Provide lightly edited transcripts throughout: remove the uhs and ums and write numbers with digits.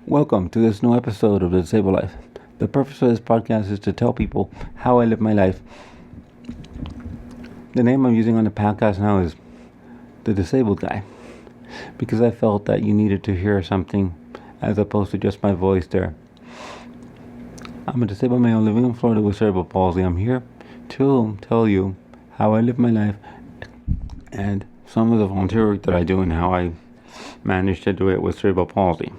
Welcome to this new episode of The Disabled Life. The purpose of this podcast is to tell people how I live my life. The name I'm using on the podcast now is The Disabled Guy because I felt that you needed to hear something as opposed to just my voice there. I'm a disabled male living in Florida with cerebral palsy. I'm here to tell you how I live my life and some of the volunteer work that I do and how I managed to do it with cerebral palsy.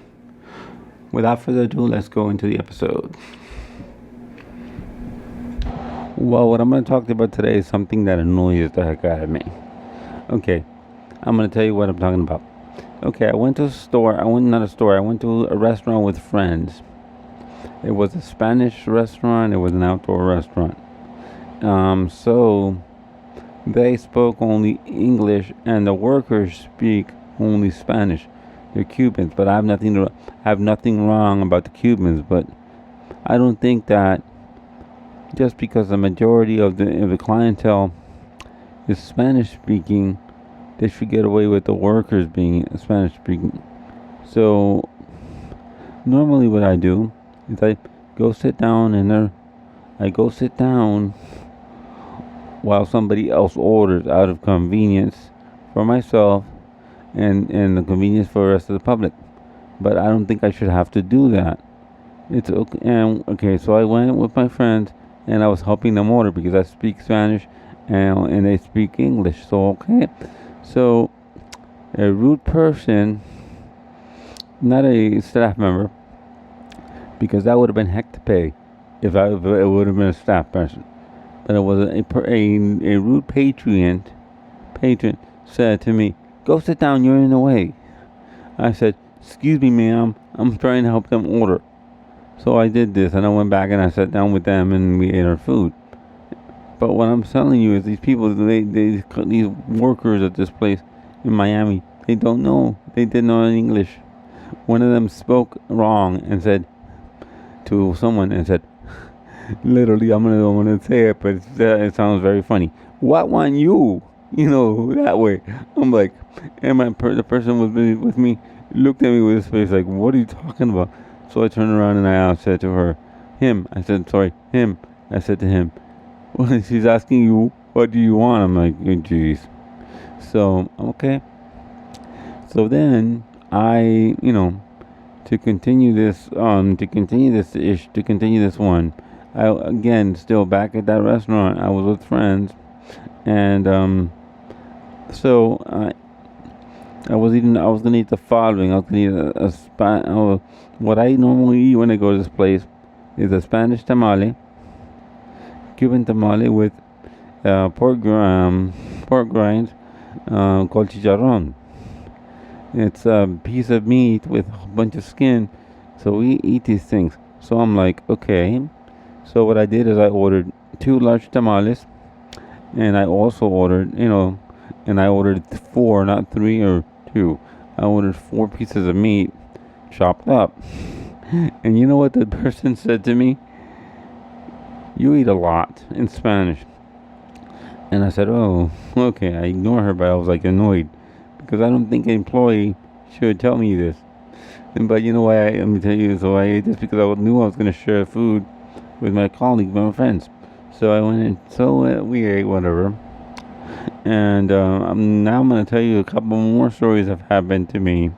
Without further ado, let's go into the episode. Well, what I'm going to talk about today is something that annoys the heck out of me. Okay, I'm going to tell you what I'm talking about. Okay, I went to a restaurant with friends. It was a Spanish restaurant, it was an outdoor restaurant. So they spoke only English and the workers speak only Spanish. They're Cubans, but I have nothing wrong about the Cubans, but I don't think that just because the majority of the clientele is Spanish speaking, they should get away with the workers being Spanish speaking. So normally what I do is I go sit down while somebody else orders out of convenience for myself and the convenience for the rest of the public. But I don't think I should have to do that. It's okay. So I went with my friends and I was helping them order because I speak Spanish and they speak English. So okay. So a rude person, not a staff member, because that would have been heck to pay if it would have been a staff person. But it was a rude patron said to me, "Go sit down, you're in the way." I said, "Excuse me, ma'am, I'm trying to help them order." So I did this, and I went back and I sat down with them, and we ate our food. But what I'm telling you is these people, these workers at this place in Miami, they don't know. They didn't know any English. One of them spoke wrong and said to someone and said, literally, I'm gonna say it, but it sounds very funny. "What want you?" That way. I'm like, and the person with me looked at me with his face like, "What are you talking about?" So I turned around and I said to her, him. I said, sorry, him. I said to him, "Well, she's asking you, what do you want?" I'm like, oh, "Geez." So okay. So then I, to continue this one. I again still back at that restaurant. I was with friends, and so I was gonna eat the following. I was gonna eat a what I normally eat when I go to this place is a Spanish tamale, Cuban tamale with pork grinds called chicharrón. It's a piece of meat with a bunch of skin. So we eat these things. So I'm like, okay. So what I did is I ordered 2 large tamales, and I also ordered, and I ordered 4, not 3 or 2. I ordered 4 pieces of meat chopped up. And you know what the person said to me? "You eat a lot," in Spanish. And I said, "Oh, okay." I ignore her, but I was like annoyed because I don't think an employee should tell me this. But you know why? Let me tell you. So I ate this because I knew I was going to share food with my colleagues, my friends. So I went in. So we ate whatever. And now I'm going to tell you a couple more stories that have happened to me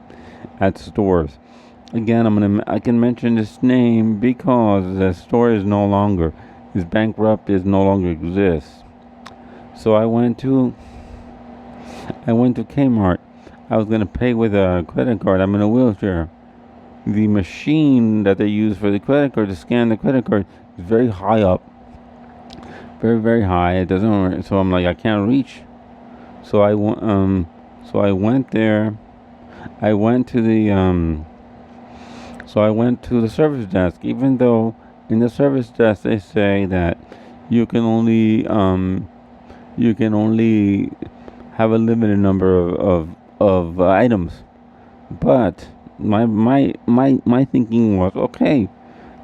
at stores. Again, I can mention this name because the store is bankrupt, is no longer exists. So I went to Kmart. I was gonna pay with a credit card. I'm in a wheelchair. The machine that they use for the credit card to scan the credit card is very high up, very very high. It doesn't work. So I'm like, I can't reach. So I went. So I went there. I went to the So I went to the service desk, even though in the service desk they say that you can only have a limited number of items. But my thinking was, okay,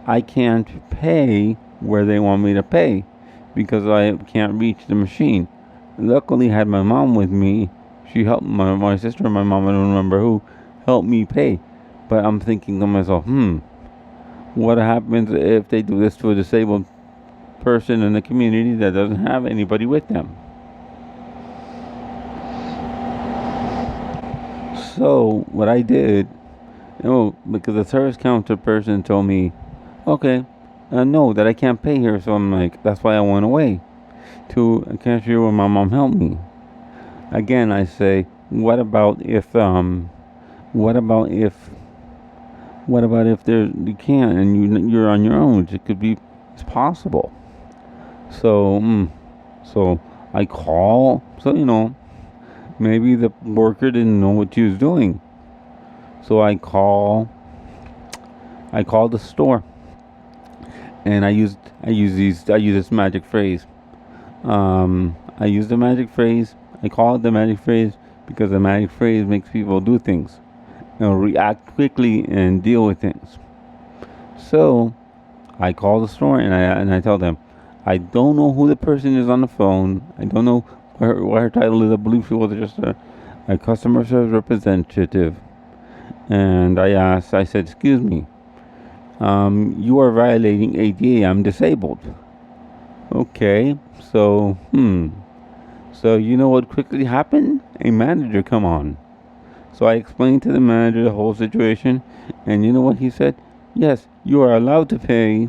I can't pay where they want me to pay because I can't reach the machine. Luckily, I had my mom with me. She helped my sister and my mom. I don't remember who helped me pay. But I'm thinking to myself, what happens if they do this to a disabled person in the community that doesn't have anybody with them? So what I did, because the service counter person told me, okay, no, that I can't pay here. So I'm like, that's why I went away to a cashier where my mom helped me. Again, I say, what about if, what about if you can't and you're on your own? It could be, it's possible. So, so I call. So maybe the worker didn't know what she was doing. So I called the store, and I use this magic phrase. I use the magic phrase. I call it the magic phrase because the magic phrase makes people do things, react quickly and deal with things. So I call the store and I tell them, I don't know who the person is on the phone. I don't know what her title is. I believe she was just a customer service representative. And I said, excuse me, you are violating ADA. I'm disabled. Okay, so, So you know what quickly happened? A manager come on. So I explained to the manager the whole situation, and you know what he said? Yes, you are allowed to pay.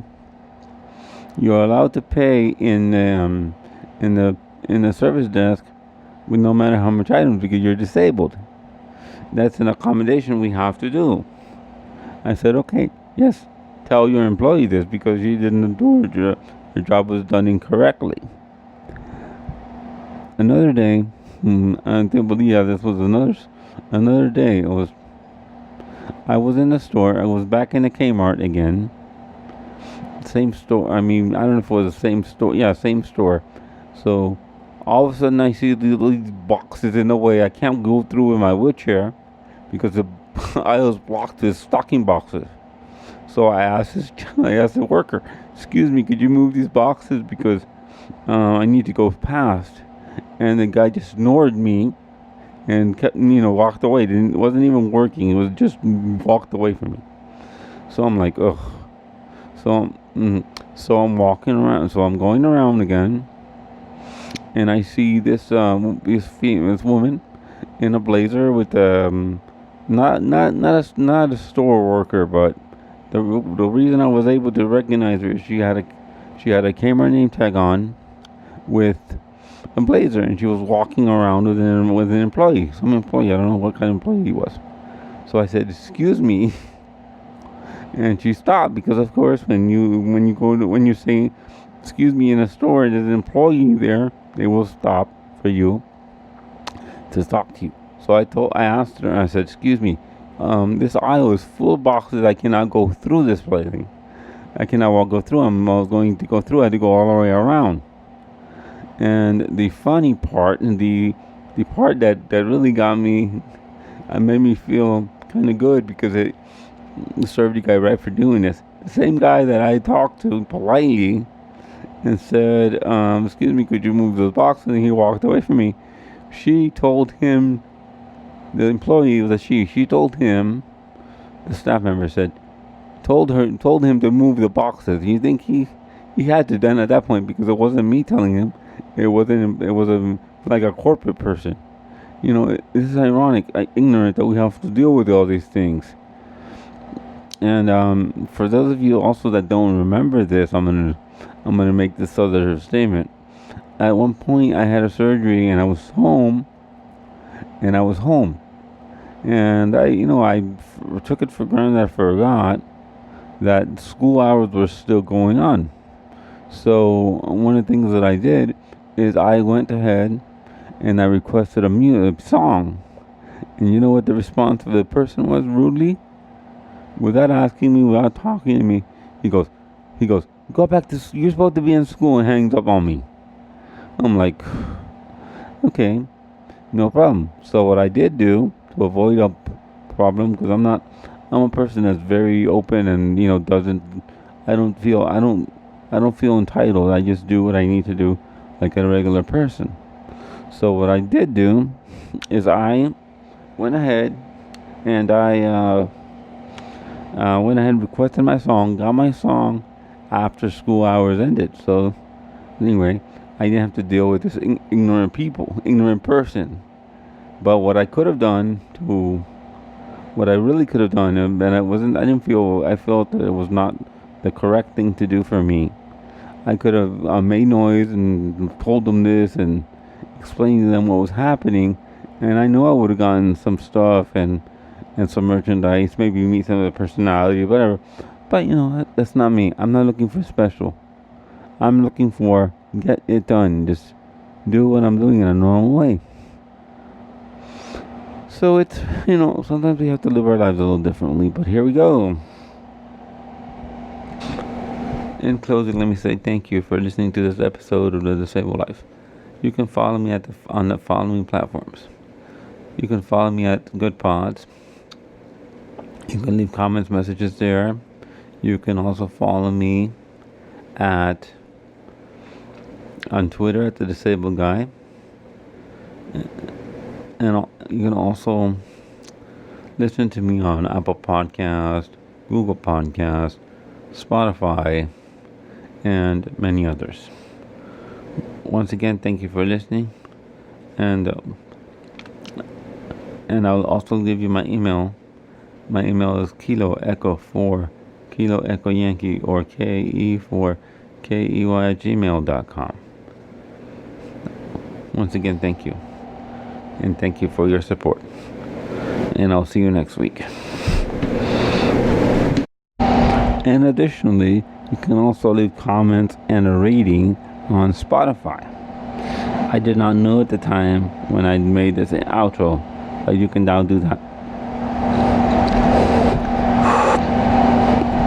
You are allowed to pay in the in the service desk with no matter how much items because you're disabled. That's an accommodation we have to do. I said, okay, yes, tell your employee this because you didn't do it. Your job was done incorrectly. Another day, I can't believe this was another day. I was in the store. I was back in the Kmart again. Same store. I mean, I don't know if it was the same store. Yeah, same store. So all of a sudden, I see these boxes in the way. I can't go through in my wheelchair because the aisle is blocked with stocking boxes. So I asked the worker, "Excuse me, could you move these boxes because I need to go past?" And the guy just ignored me and kept, walked away. Wasn't even working. It was just walked away from me. So I'm like, ugh. So, so I'm walking around. So I'm going around again, and I see this woman in a blazer with not a store worker, but the reason I was able to recognize her is she had a camera name tag on with a blazer, and she was walking around with an employee, some employee. I don't know what kind of employee he was. So I said, "Excuse me," and she stopped because, of course, when you say "excuse me" in a store and there's an employee there, they will stop for you to talk to you. So I asked her. I said, "Excuse me, this aisle is full of boxes. I cannot go through this place. I cannot go through. I was going to go through. I had to go all the way around." And the funny part, and the part that really got me, made me feel kind of good because it served the guy right for doing this. The same guy that I talked to politely and said, "Excuse me, could you move those boxes?" And he walked away from me. She told him, the employee was a she. She told him, the staff member said, told him to move the boxes. You think he had to done at that point because it wasn't me telling him. It wasn't. It was like a corporate person. This is ironic, ignorant that we have to deal with all these things. And for those of you also that don't remember this, I'm gonna make this other statement. At one point, I had a surgery and I was home, and took it for granted. I forgot that school hours were still going on. So one of the things that I did is I went ahead and I requested a song. And you know what the response of the person was rudely? Without asking me, without talking to me, he goes, go back to, you're supposed to be in school, and hangs up on me. I'm like, okay, no problem. So what I did do to avoid a problem, because I'm a person that's very open and, I don't feel, I don't feel entitled. I just do what I need to do like a regular person. So what I did do is I went ahead and went ahead and requested my song, got my song after school hours ended. So anyway, I didn't have to deal with this ignorant person. But what I could have done to, what I really could have done, and I didn't feel, I felt that it was not the correct thing to do for me. I could have made noise and told them this and explained to them what was happening, and I know I would have gotten some stuff and some merchandise, maybe meet some of the personality, whatever. But that's not me. I'm not looking for special. I'm looking for get it done. Just do what I'm doing in a normal way. So it's sometimes we have to live our lives a little differently. But here we go. In closing, let me say thank you for listening to this episode of The Disabled Life. You can follow me on the following platforms. You can follow me at Good Pods. You can leave comments, messages there. You can also follow me at on Twitter at The Disabled Guy. And you can also listen to me on Apple Podcast, Google Podcast, Spotify, and many others. Once again, thank you for listening, and I'll also give you my email. My email is Kilo Echo 4 Kilo Echo Yankee, or KE4KEY at gmail.com. Once again, thank you, and thank you for your support. And I'll see you next week. And additionally, you can also leave comments and a rating on Spotify. I did not know at the time when I made this outro, but you can now do that.